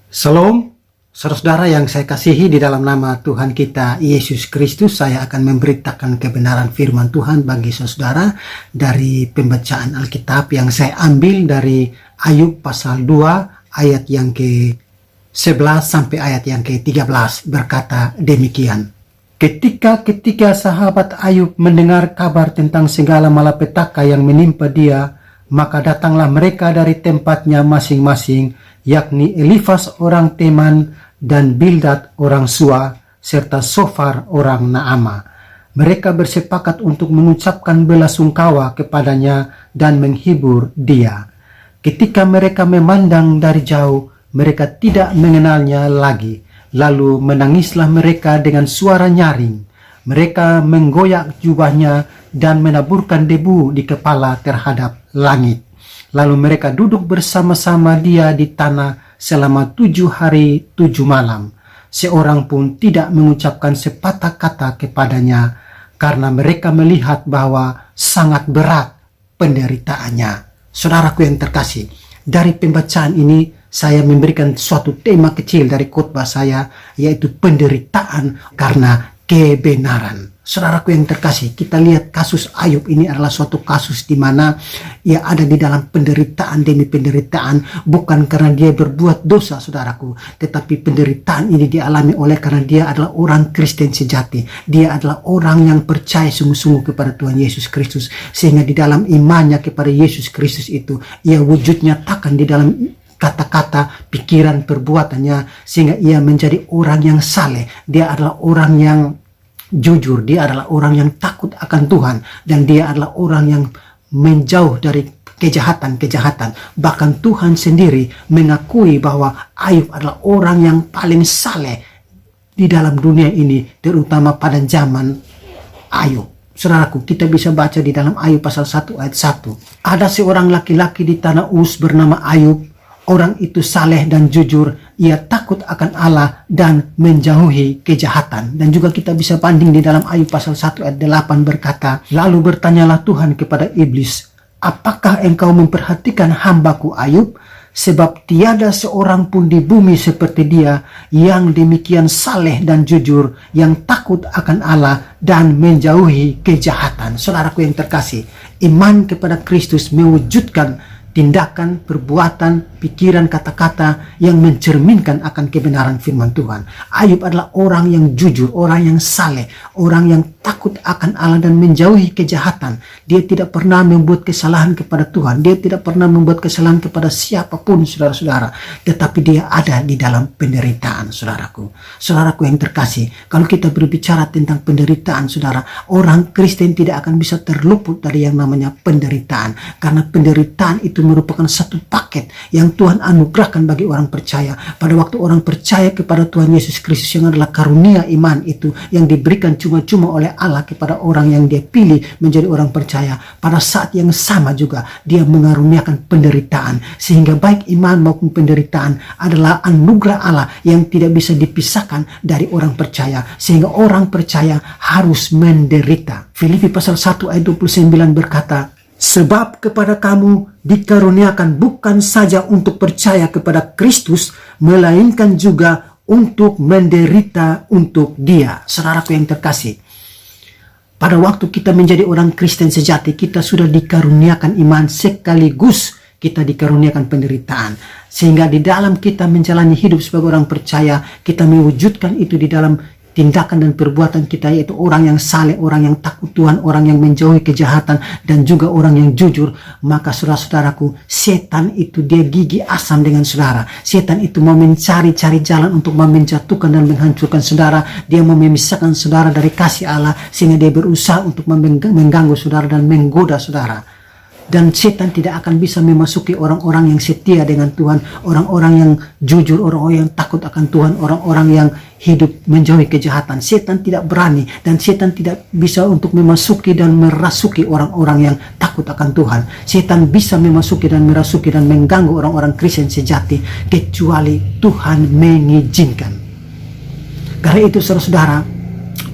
Salam, saudara-saudara yang saya kasihi, di dalam nama Tuhan kita Yesus Kristus, saya akan memberitakan kebenaran firman Tuhan bagi saudara dari pembacaan Alkitab yang saya ambil dari Ayub pasal 2 ayat yang ke-11 sampai ayat yang ke-13, berkata demikian. Ketika sahabat Ayub mendengar kabar tentang segala malapetaka yang menimpa dia, maka datanglah mereka dari tempatnya masing-masing, yakni Elifas orang Teman dan Bildad orang Sua serta Sofar orang Naama. Mereka bersepakat untuk mengucapkan belasungkawa kepadanya dan menghibur dia. Ketika mereka memandang dari jauh, mereka tidak mengenalnya lagi. Lalu menangislah mereka dengan suara nyaring. Mereka menggoyak jubahnya dan menaburkan debu di kepala terhadap langit. Lalu mereka duduk bersama-sama dia di tanah selama 7 hari 7 malam. Seorang pun tidak mengucapkan sepatah kata kepadanya, karena mereka melihat bahwa sangat berat penderitaannya. Saudaraku yang terkasih, dari pembacaan ini saya memberikan suatu tema kecil dari khotbah saya, yaitu penderitaan karena kebenaran. Saudaraku yang terkasih, kita lihat kasus Ayub ini adalah suatu kasus di mana ia ada di dalam penderitaan demi penderitaan, bukan karena dia berbuat dosa, saudaraku, tetapi penderitaan ini dialami oleh karena dia adalah orang Kristen sejati. Dia adalah orang yang percaya sungguh-sungguh kepada Tuhan Yesus Kristus, sehingga di dalam imannya kepada Yesus Kristus itu ia wujud nyatakan di dalam kata-kata, pikiran, perbuatannya, sehingga ia menjadi orang yang saleh. Dia adalah orang yang jujur, dia adalah orang yang takut akan Tuhan, dan dia adalah orang yang menjauh dari kejahatan-kejahatan. Bahkan Tuhan sendiri mengakui bahwa Ayub adalah orang yang paling saleh di dalam dunia ini, terutama pada zaman Ayub. Saudaraku, kita bisa baca di dalam Ayub pasal 1 ayat 1. Ada seorang laki-laki di tanah Uz bernama Ayub. Orang itu saleh dan jujur, ia takut akan Allah dan menjauhi kejahatan. Dan juga kita bisa banding di dalam Ayub pasal 1 ayat 8 berkata, lalu bertanyalah Tuhan kepada iblis, apakah engkau memperhatikan hambaku Ayub? Sebab tiada seorang pun di bumi seperti dia, yang demikian saleh dan jujur, yang takut akan Allah dan menjauhi kejahatan. Saudaraku yang terkasih, iman kepada Kristus mewujudkan tindakan, perbuatan, pikiran, kata-kata yang mencerminkan akan kebenaran firman Tuhan. Ayub adalah orang yang jujur, orang yang saleh, orang yang takut akan Allah dan menjauhi kejahatan. Dia tidak pernah membuat kesalahan kepada Tuhan. Dia tidak pernah membuat kesalahan kepada siapapun, saudara-saudara. Tetapi dia ada di dalam penderitaan, saudaraku. Saudaraku yang terkasih, kalau kita berbicara tentang penderitaan, saudara, orang Kristen tidak akan bisa terluput dari yang namanya penderitaan. Karena penderitaan itu merupakan satu paket yang Tuhan anugerahkan bagi orang percaya. Pada waktu orang percaya kepada Tuhan Yesus Kristus, yang adalah karunia iman itu yang diberikan cuma-cuma oleh Allah kepada orang yang dia pilih menjadi orang percaya, pada saat yang sama juga dia mengaruniakan penderitaan, sehingga baik iman maupun penderitaan adalah anugerah Allah yang tidak bisa dipisahkan dari orang percaya, sehingga orang percaya harus menderita. Filipi pasal 1 ayat 29 berkata, sebab kepada kamu dikaruniakan bukan saja untuk percaya kepada Kristus, melainkan juga untuk menderita untuk Dia. Saudaraku yang terkasih, pada waktu kita menjadi orang Kristen sejati, kita sudah dikaruniakan iman sekaligus kita dikaruniakan penderitaan. Sehingga di dalam kita menjalani hidup sebagai orang percaya, kita mewujudkan itu di dalam tindakan dan perbuatan kita, yaitu orang yang saleh, orang yang takut Tuhan, orang yang menjauhi kejahatan, dan juga orang yang jujur. Maka saudara-saudaraku, setan itu dia gigi asam dengan saudara. Setan itu mau mencari-cari jalan untuk menjatuhkan dan menghancurkan saudara. Dia mau memisahkan saudara dari kasih Allah, sehingga dia berusaha untuk mengganggu saudara dan menggoda saudara. Dan setan tidak akan bisa memasuki orang-orang yang setia dengan Tuhan, orang-orang yang jujur, orang-orang yang takut akan Tuhan, orang-orang yang hidup menjauhi kejahatan. Setan tidak berani, dan setan tidak bisa untuk memasuki dan merasuki orang-orang yang takut akan Tuhan. Setan bisa memasuki dan merasuki dan mengganggu orang-orang Kristen sejati, kecuali Tuhan mengizinkan. Karena itu saudara-saudara,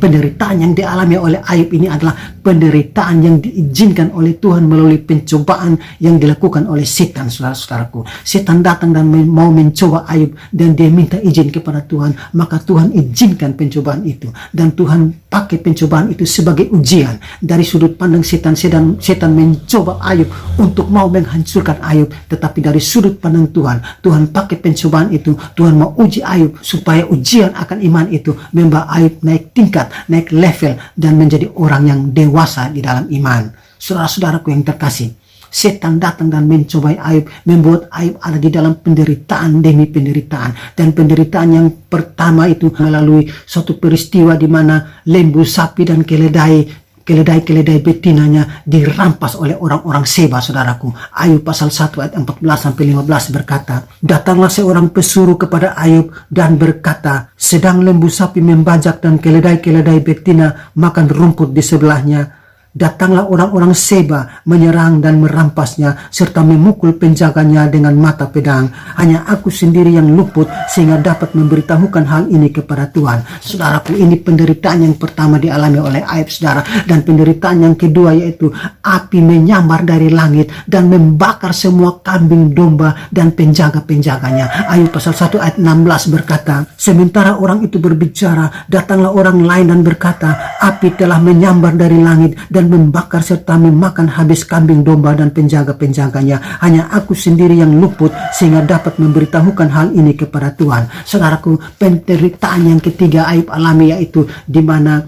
penderitaan yang dialami oleh Ayub ini adalah penderitaan yang diizinkan oleh Tuhan melalui pencobaan yang dilakukan oleh setan, saudara-saudaraku. Setan datang dan mau mencoba Ayub dan dia minta izin kepada Tuhan, maka Tuhan izinkan pencobaan itu, dan Tuhan pakai pencobaan itu sebagai ujian. Dari sudut pandang setan mencoba Ayub untuk mau menghancurkan Ayub, tetapi dari sudut pandang Tuhan pakai pencobaan itu, Tuhan mau uji Ayub supaya ujian akan iman itu membawa Ayub naik tingkat, naik level, dan menjadi orang yang dewasa di dalam iman. Saudara-saudaraku yang terkasih, setan datang dan mencobai Ayub, membuat Ayub ada di dalam penderitaan demi penderitaan. Dan penderitaan yang pertama itu melalui suatu peristiwa di mana lembu, sapi, dan keledai betinanya dirampas oleh orang-orang Seba, saudaraku. Ayub pasal 1 ayat 14-15 berkata, datanglah seorang pesuruh kepada Ayub dan berkata, sedang lembu sapi membajak dan keledai betina makan rumput di sebelahnya, datanglah orang-orang Seba menyerang dan merampasnya serta memukul penjaganya dengan mata pedang. Hanya aku sendiri yang luput sehingga dapat memberitahukan hal ini kepada Tuhan. Saudaraku, ini penderitaan yang pertama dialami oleh Ayub, saudara. Dan penderitaan yang kedua yaitu api menyambar dari langit dan membakar semua kambing, domba, dan penjaga-penjaganya. Ayub pasal 1 ayat 16 berkata, sementara orang itu berbicara, datanglah orang lain dan berkata, api telah menyambar dari langit dan membakar serta memakan habis kambing, domba, dan penjaga-penjaganya. Hanya aku sendiri yang luput sehingga dapat memberitahukan hal ini kepada Tuhan. Saudaraku, penderitaan yang ketiga Ayub alami yaitu di mana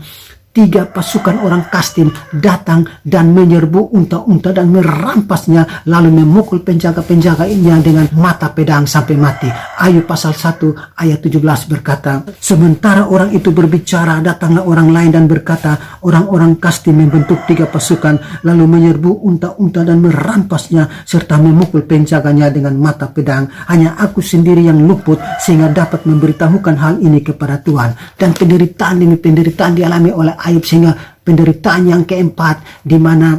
3 pasukan orang Kasdim datang dan menyerbu unta-unta dan merampasnya, lalu memukul penjaga-penjaganya dengan mata pedang sampai mati. Ayub pasal 1 ayat 17 berkata, sementara orang itu berbicara, datanglah orang lain dan berkata, orang-orang Kasdim membentuk 3 pasukan lalu menyerbu unta-unta dan merampasnya serta memukul penjaganya dengan mata pedang. Hanya aku sendiri yang luput sehingga dapat memberitahukan hal ini kepada Tuhan. Dan penderitaan demi penderitaan dialami oleh Ayub, sehingga penderitaan yang keempat di mana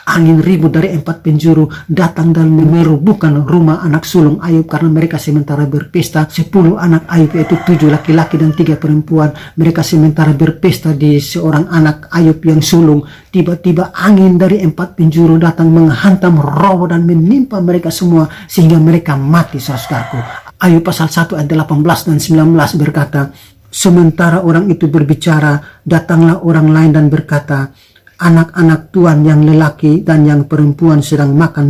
angin ribut dari 4 penjuru datang dan merubuhkan rumah anak sulung Ayub karena mereka sementara berpesta. 10 anak Ayub yaitu 7 laki-laki dan 3 perempuan. Mereka sementara berpesta di seorang anak Ayub yang sulung. Tiba-tiba angin dari 4 penjuru datang menghantam, roboh dan menimpa mereka semua sehingga mereka mati, saudaraku. Ayub pasal 1 ayat 18 dan 19 berkata, sementara orang itu berbicara, datanglah orang lain dan berkata, anak-anak tuan yang lelaki dan yang perempuan sedang makan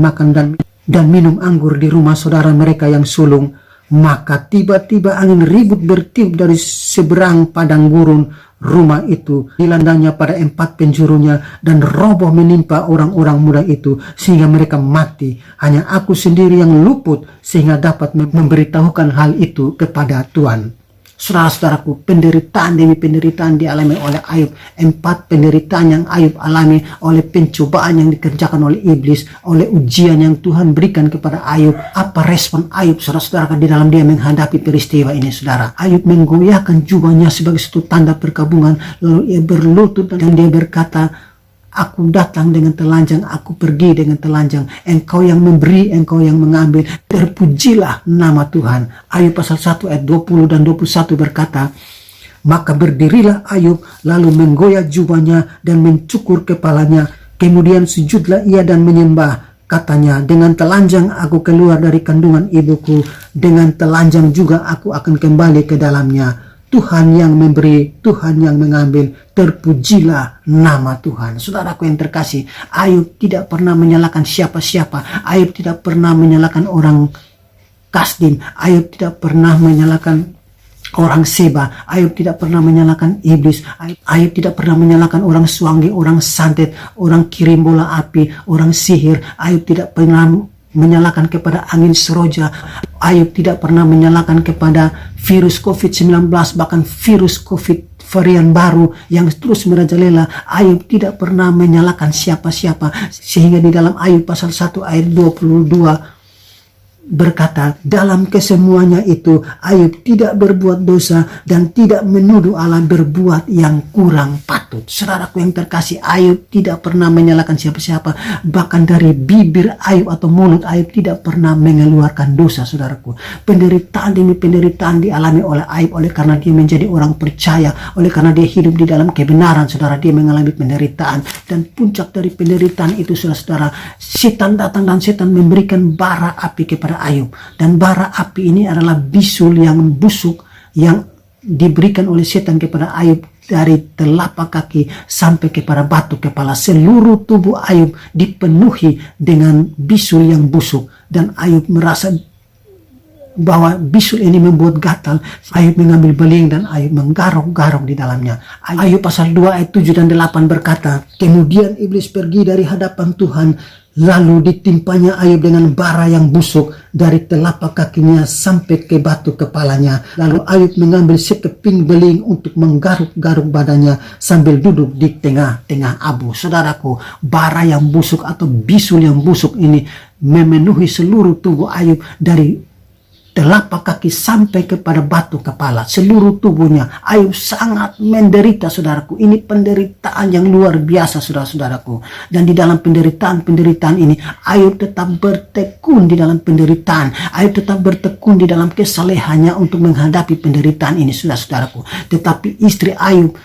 dan minum anggur di rumah saudara mereka yang sulung. Maka tiba-tiba angin ribut bertiup dari seberang padang gurun rumah itu, dilandanya pada 4 penjurunya, dan roboh menimpa orang-orang muda itu sehingga mereka mati. Hanya aku sendiri yang luput sehingga dapat memberitahukan hal itu kepada Tuhan. Saudara-saudaraku, penderitaan demi penderitaan dialami oleh Ayub. 4 penderitaan yang Ayub alami oleh pencobaan yang dikerjakan oleh iblis, oleh ujian yang Tuhan berikan kepada Ayub. Apa respon Ayub, saudara-saudara, di dalam dia menghadapi peristiwa ini, saudara? Ayub menggoyahkan jubahnya sebagai satu tanda perkabungan, lalu ia berlutut dan dia berkata, aku datang dengan telanjang, aku pergi dengan telanjang. Engkau yang memberi, engkau yang mengambil. Terpujilah nama Tuhan. Ayub pasal 1 ayat 20 dan 21 berkata, maka berdirilah Ayub lalu menggoyah jubahnya dan mencukur kepalanya. Kemudian sujudlah ia dan menyembah. Katanya, dengan telanjang aku keluar dari kandungan ibuku, dengan telanjang juga aku akan kembali ke dalamnya. Tuhan yang memberi, Tuhan yang mengambil, terpujilah nama Tuhan. Saudaraku yang terkasih, Ayub tidak pernah menyalahkan siapa-siapa. Ayub tidak pernah menyalahkan orang Kasdim. Ayub tidak pernah menyalahkan orang Seba. Ayub tidak pernah menyalahkan iblis. Ayub tidak pernah menyalahkan orang Swange, orang santet, orang kirim bola api, orang sihir. Ayub tidak pernah menyalahkan kepada angin seroja. Ayub tidak pernah menyalahkan kepada virus COVID-19, bahkan virus COVID varian baru yang terus merajalela. Ayub tidak pernah menyalahkan siapa-siapa, sehingga di dalam Ayub pasal 1 ayat 22 berkata, dalam kesemuanya itu Ayub tidak berbuat dosa dan tidak menuduh Allah berbuat yang kurang patut. Saudaraku yang terkasih, Ayub tidak pernah menyalahkan siapa-siapa. Bahkan dari bibir Ayub atau mulut Ayub tidak pernah mengeluarkan dosa, saudaraku. Penderitaan demi penderitaan dialami oleh Ayub oleh karena dia menjadi orang percaya, oleh karena dia hidup di dalam kebenaran. Saudara, dia mengalami penderitaan, dan puncak dari penderitaan itu, saudara, setan datang dan setan memberikan bara api kepada Ayub, dan bara api ini adalah bisul yang busuk yang diberikan oleh setan kepada Ayub dari telapak kaki sampai kepada batu kepala. Seluruh tubuh Ayub dipenuhi dengan bisul yang busuk, dan Ayub merasa bahwa bisul ini membuat gatal. Ayub mengambil beling dan Ayub menggaruk-garuk di dalamnya. Ayub pasal 2 ayat 7 dan 8 berkata, kemudian iblis pergi dari hadapan Tuhan, lalu ditimpanya Ayub dengan bara yang busuk dari telapak kakinya sampai ke batu kepalanya. Lalu Ayub mengambil sekeping beling untuk menggaruk-garuk badannya sambil duduk di tengah-tengah abu. Saudaraku, bara yang busuk atau bisul yang busuk ini memenuhi seluruh tubuh Ayub dari telapak kaki sampai kepada batu kepala. Seluruh tubuhnya Ayub sangat menderita, saudaraku. Ini penderitaan yang luar biasa, saudara-saudaraku. Dan di dalam penderitaan ini Ayub tetap bertekun di dalam penderitaan. Ayub tetap bertekun di dalam kesalehannya untuk menghadapi penderitaan ini, saudara-saudaraku. Tetapi istri Ayub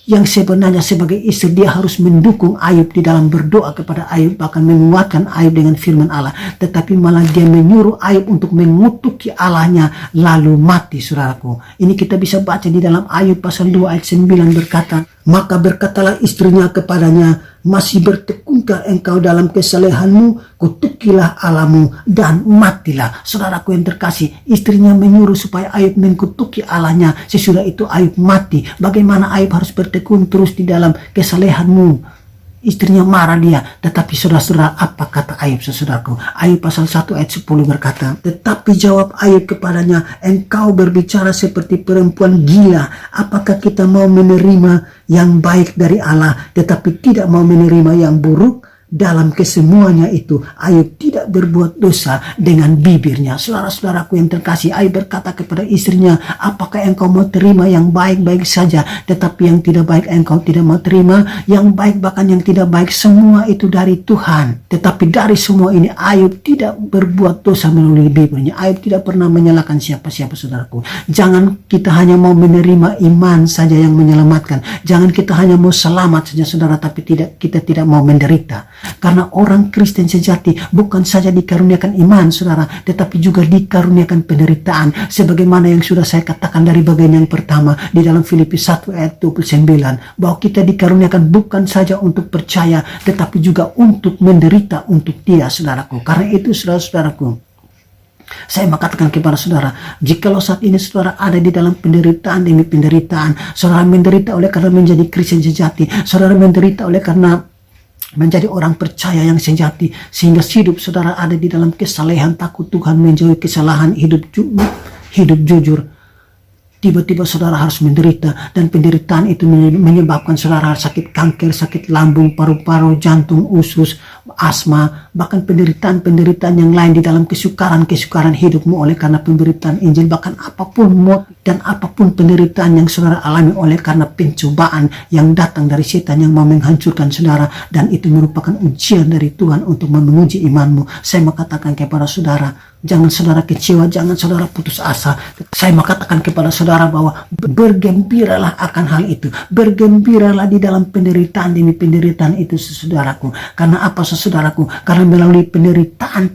yang sebenarnya sebagai istri, dia harus mendukung Ayub di dalam berdoa kepada Ayub, bahkan menguatkan Ayub dengan firman Allah. Tetapi malah dia menyuruh Ayub untuk mengutuki Allahnya lalu mati, saudaraku. Ini kita bisa baca di dalam Ayub pasal 2 ayat 9 berkata, maka berkatalah istrinya kepadanya, masih bertekunkah engkau dalam kesalehanmu? Kutukilah Allahmu dan matilah. Saudaraku yang terkasih, istrinya menyuruh supaya Ayub mengkutuki Allahnya. Sesudah itu Ayub mati. Bagaimana Ayub harus bertekun terus di dalam kesalehanmu? Istrinya marah dia. Tetapi saudara-saudara, apa kata Ayub, saudaraku? Ayub pasal 1 ayat 10 berkata, tetapi jawab Ayub kepadanya, engkau berbicara seperti perempuan gila. Apakah kita mau menerima yang baik dari Allah tetapi tidak mau menerima yang buruk? Dalam kesemuanya itu Ayub tidak berbuat dosa dengan bibirnya. Saudara-saudaraku yang terkasih, Ayub berkata kepada istrinya, apakah engkau mau terima yang baik-baik saja, tetapi yang tidak baik engkau tidak mau terima? Yang baik bahkan yang tidak baik, semua itu dari Tuhan. Tetapi dari semua ini Ayub tidak berbuat dosa melalui bibirnya. Ayub tidak pernah menyalahkan siapa-siapa, saudaraku. Jangan kita hanya mau menerima iman saja yang menyelamatkan. Jangan kita hanya mau selamat saja, saudara, tapi kita tidak mau menderita. Karena orang Kristen sejati bukan saja dikaruniakan iman, saudara, tetapi juga dikaruniakan penderitaan. Sebagaimana yang sudah saya katakan dari bagian yang pertama di dalam Filipi 1 ayat 29, bahwa kita dikaruniakan bukan saja untuk percaya, tetapi juga untuk menderita untuk Dia, saudaraku. Karena itu, saudara-saudaraku, saya mau katakan kepada saudara, jikalau saat ini saudara ada di dalam penderitaan demi penderitaan, saudara menderita oleh karena menjadi Kristen sejati, saudara menderita oleh karena menjadi orang percaya yang sejati, sehingga hidup saudara ada di dalam kesalehan, takut Tuhan, menjauhi kesalahan, hidup jujur. Tiba-tiba saudara harus menderita, dan penderitaan itu menyebabkan saudara sakit kanker, sakit lambung, paru-paru, jantung, usus, asma, bahkan penderitaan-penderitaan yang lain di dalam kesukaran hidupmu oleh karena pemberitaan Injil. Bahkan apapun maut dan apapun penderitaan yang saudara alami oleh karena pencobaan yang datang dari setan yang mau menghancurkan saudara, dan itu merupakan ujian dari Tuhan untuk menguji imanmu. Saya mau katakan kepada saudara, jangan saudara kecewa, jangan saudara putus asa. Saya mau katakan kepada saudara bahwa bergembiralah akan hal itu. Bergembiralah di dalam penderitaan demi penderitaan itu, saudaraku. Karena apa, saudaraku? Karena melalui penderitaan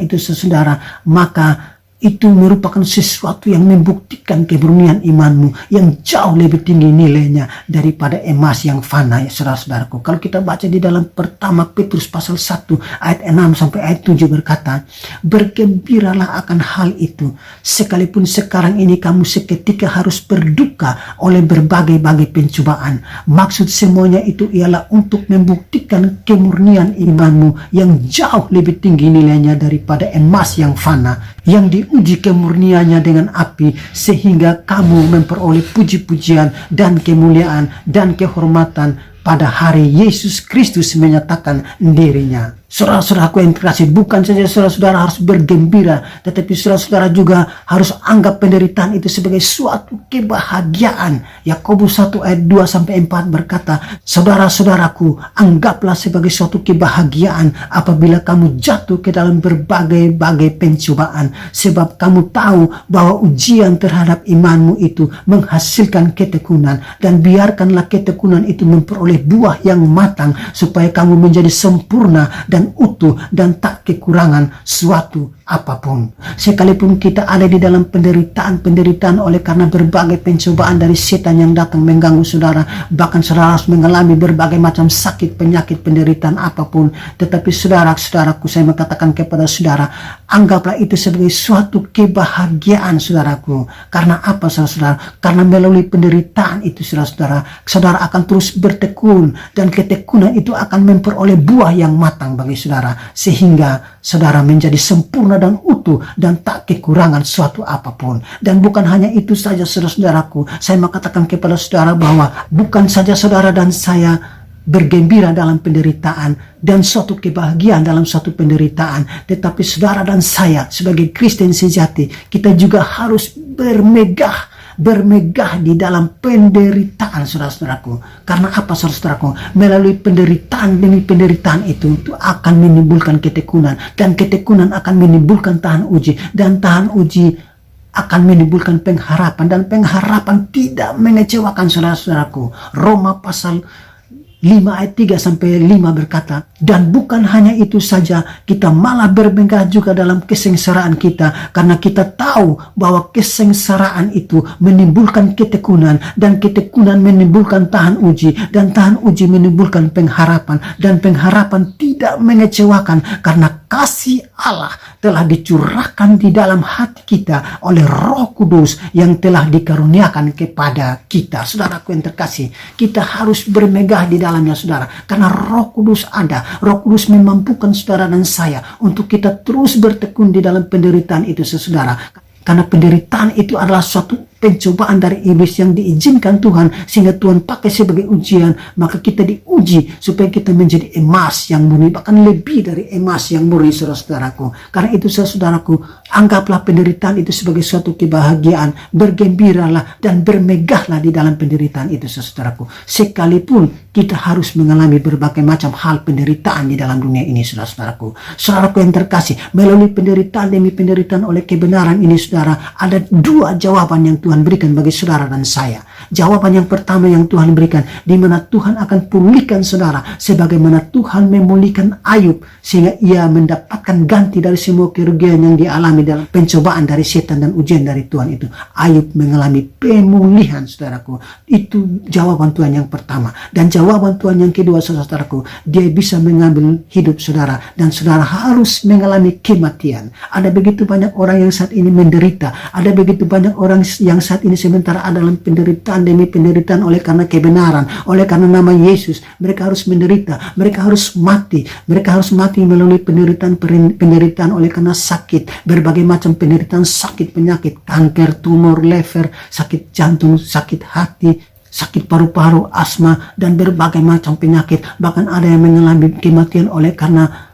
itu, saudara, maka itu merupakan sesuatu yang membuktikan keberanian imanmu yang jauh lebih tinggi nilainya daripada emas yang fana, ya saudara-saudaraku. Kalau kita baca di dalam pertama Petrus pasal 1 ayat 6 sampai ayat 7 berkata, bergembiralah akan hal itu, sekalipun sekarang ini kamu seketika harus berduka oleh berbagai-bagai pencobaan. Maksud semuanya itu ialah untuk membuktikan kemurnian imanmu yang jauh lebih tinggi nilainya daripada emas yang fana, yang diuji kemurniannya dengan api, sehingga kamu memperoleh puji-pujian dan kemuliaan dan kehormatan pada hari Yesus Kristus menyatakan dirinya. Saudara-saudaraku yang terkasih, bukan saja saudara-saudara harus bergembira, tetapi saudara-saudara juga harus anggap penderitaan itu sebagai suatu kebahagiaan. Yakobus 1 ayat 2-4 berkata, saudara-saudaraku, anggaplah sebagai suatu kebahagiaan apabila kamu jatuh ke dalam berbagai-bagai pencobaan, sebab kamu tahu bahwa ujian terhadap imanmu itu menghasilkan ketekunan, dan biarkanlah ketekunan itu memperoleh buah yang matang, supaya kamu menjadi sempurna dan utuh dan tak kekurangan suatu apapun. Sekalipun kita ada di dalam penderitaan oleh karena berbagai pencobaan dari setan yang datang mengganggu saudara, bahkan saudara harus mengalami berbagai macam sakit, penyakit, penderitaan apapun, tetapi saudara-saudaraku, saya mengatakan kepada saudara, anggaplah itu sebagai suatu kebahagiaan saudaraku. Karena apa saudara-saudara? Karena melalui penderitaan itu saudara-saudara, saudara akan terus bertekun, dan ketekunan itu akan memperoleh buah yang matang bagi saudara, sehingga saudara menjadi sempurna dan utuh dan tak kekurangan suatu apapun. Dan bukan hanya itu saja saudara-saudaraku, saya mengatakan kepada saudara bahwa bukan saja saudara dan saya bergembira dalam penderitaan dan suatu kebahagiaan dalam suatu penderitaan, tetapi saudara dan saya sebagai Kristen sejati, kita juga harus bermegah di dalam penderitaan saudara-saudaraku. Karena apa saudara-saudaraku? Melalui penderitaan demi penderitaan itu akan menimbulkan ketekunan, dan ketekunan akan menimbulkan tahan uji, dan tahan uji akan menimbulkan pengharapan, dan pengharapan tidak mengecewakan saudara-saudaraku. Roma pasal 5 ayat 3-5 berkata, dan bukan hanya itu saja, kita malah bermegah juga dalam kesengsaraan kita, karena kita tahu bahwa kesengsaraan itu menimbulkan ketekunan, dan ketekunan menimbulkan tahan uji, dan tahan uji menimbulkan pengharapan, dan pengharapan tidak mengecewakan, karena kasih Allah telah dicurahkan di dalam hati kita oleh Roh Kudus yang telah dikaruniakan kepada kita. Saudaraku yang terkasih, kita harus bermegah di dalamnya saudara, karena Roh Kudus ada. Roh Kudus memampukan saudara dan saya untuk kita terus bertekun di dalam penderitaan itu saudara, karena penderitaan itu adalah suatu pencobaan dari iblis yang diizinkan Tuhan, sehingga Tuhan pakai sebagai ujian. Maka kita diuji supaya kita menjadi emas yang murni, bahkan lebih dari emas yang murni saudara-saudaraku. Karena itu saudaraku, anggaplah penderitaan itu sebagai suatu kebahagiaan, bergembiralah dan bermegahlah di dalam penderitaan itu saudaraku. Sekalipun kita harus mengalami berbagai macam hal penderitaan di dalam dunia ini saudara-saudaraku. Saudaraku yang terkasih, melalui penderitaan demi penderitaan oleh kebenaran ini saudara, ada dua jawaban yang Tuhan berikan bagi saudara dan saya. Jawaban yang pertama yang Tuhan berikan, di mana Tuhan akan pulihkan saudara, sebagaimana Tuhan memulihkan Ayub, sehingga ia mendapatkan ganti dari semua kerugian yang dialami dalam pencobaan dari setan dan ujian dari Tuhan itu. Ayub mengalami pemulihan saudaraku. Itu jawaban Tuhan yang pertama. Dan jawaban Tuhan yang kedua saudaraku, dia bisa mengambil hidup saudara, dan saudara harus mengalami kematian. Ada begitu banyak orang yang saat ini menderita, ada begitu banyak orang yang saat ini sementara ada dalam penderitaan demi penderitaan oleh karena kebenaran, oleh karena nama Yesus. Mereka harus menderita, mereka harus mati melalui penderitaan oleh karena sakit, berbagai macam penderitaan, sakit penyakit, kanker, tumor, lever, sakit jantung, sakit hati, sakit paru-paru, asma, dan berbagai macam penyakit. Bahkan ada yang mengalami kematian oleh karena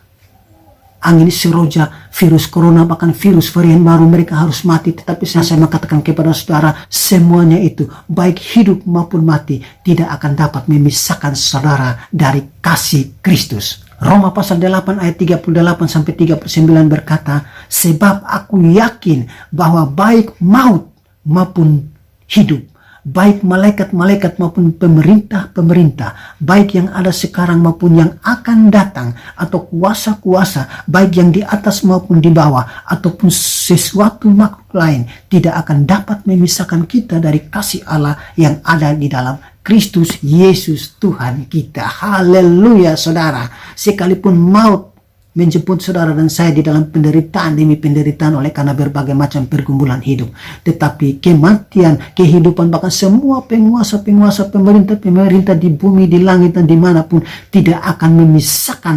angin seroja, virus corona, bahkan virus varian baru. Mereka harus mati. Tetapi saya mengatakan kepada saudara, semuanya itu, baik hidup maupun mati, tidak akan dapat memisahkan saudara dari kasih Kristus. Roma pasal 8 ayat 38-39 berkata, sebab aku yakin bahwa baik maut maupun hidup, baik malaikat-malaikat maupun pemerintah-pemerintah, baik yang ada sekarang maupun yang akan datang, atau kuasa-kuasa, baik yang di atas maupun di bawah, ataupun sesuatu makhluk lain, tidak akan dapat memisahkan kita dari kasih Allah yang ada di dalam Kristus Yesus Tuhan kita. Haleluya saudara. Sekalipun maut menjemput saudara dan saya di dalam penderitaan demi penderitaan oleh karena berbagai macam pergumulan hidup, tetapi kematian, kehidupan, bahkan semua penguasa-penguasa, pemerintah di bumi, di langit, dan dimanapun tidak akan memisahkan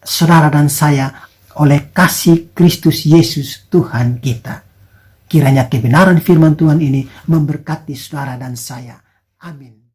saudara dan saya oleh kasih Kristus Yesus Tuhan kita. Kiranya kebenaran firman Tuhan ini memberkati saudara dan saya. Amin.